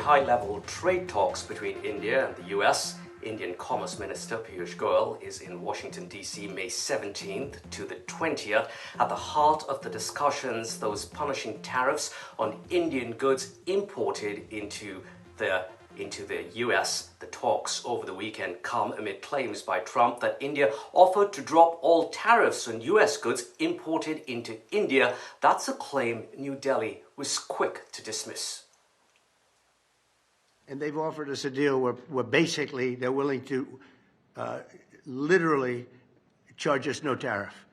high-level trade talks between India and the US. Indian Commerce Minister Piyush Goyal is in Washington, D.C. May 17th to the 20th. At the heart of the discussions, those punishing tariffs on Indian goods imported into the US. The talks over the weekend come amid claims by Trump that India offered to drop all tariffs on US goods imported into India. That's a claim New Delhi was quick to dismiss. And they've offered us a deal where basically they're willing to literally charge us no tariff.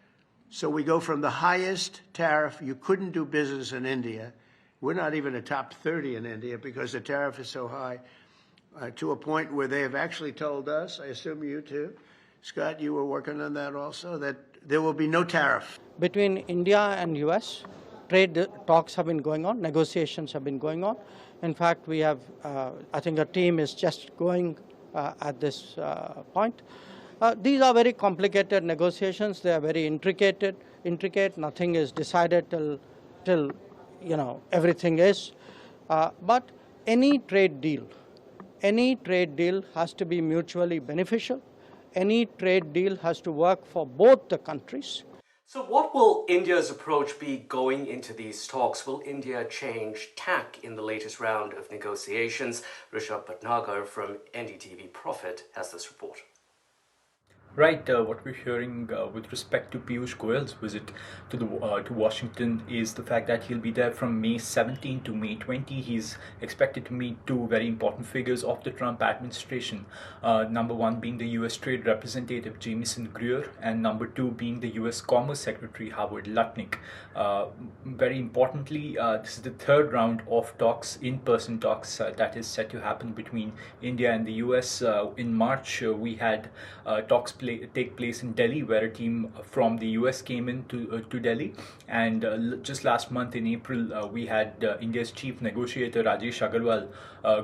So we go from the highest tariff, you couldn't do business in India. We're not even a top 30 in India because the tariff is so high, to a point where they have actually told us, I assume you too, Scott, you were working on that also, that there will be no tariff. Between India and US, trade talks have been going on, negotiations have been going on. In fact, we have, I think a team is just going at this point. These are very complicated negotiations. They are very intricate. Nothing is decided till everything is. But any trade deal has to be mutually beneficial. Any trade deal has to work for both the countries. So what will India's approach be going into these talks? Will India change tack in the latest round of negotiations? Rishab Bhatanagar from NDTV Profit has this report. Right, what we're hearing with respect to Piyush Goyal's visit to Washington is the fact that he'll be there from May 17 to May 20. He's expected to meet two very important figures of the Trump administration. Number one being the US Trade Representative Jamieson Greer, and number two being the US Commerce Secretary Lutnick. Very importantly, this is the third round of talks, in-person talks, that is set to happen between India and the US. In March, we had talks take place in Delhi, where a team from the US came in to Delhi, and just last month in April we had India's chief negotiator Rajesh Agarwal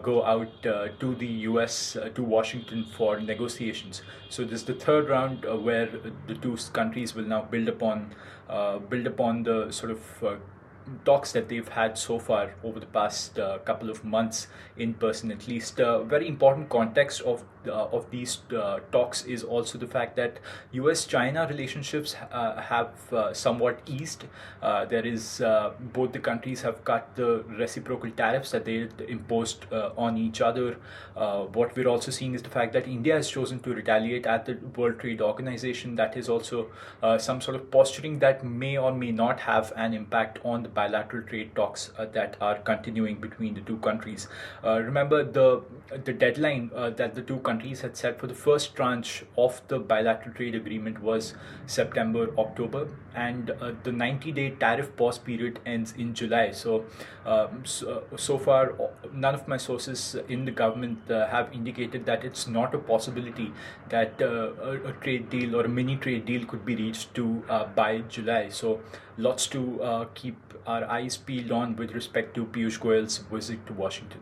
go out to the US, to Washington, for negotiations. So this is the third round where the two countries will now build upon the sort of talks that they've had so far over the past couple of months in person. At least very important context of these talks is also the fact that US-China relationships have somewhat eased. There is both the countries have cut the reciprocal tariffs that they imposed on each other. What we're also seeing is the fact that India has chosen to retaliate at the World Trade Organization. That is also some sort of posturing that may or may not have an impact on the bilateral trade talks that are continuing between the two countries. Remember the deadline that the two countries had set for the first tranche of the bilateral trade agreement was September-October, and the 90-day tariff pause period ends in July. So far, none of my sources in the government have indicated that it's not a possibility that a trade deal or a mini trade deal could be reached by July. So lots to keep our eyes peeled on with respect to Piyush Goyal's visit to Washington.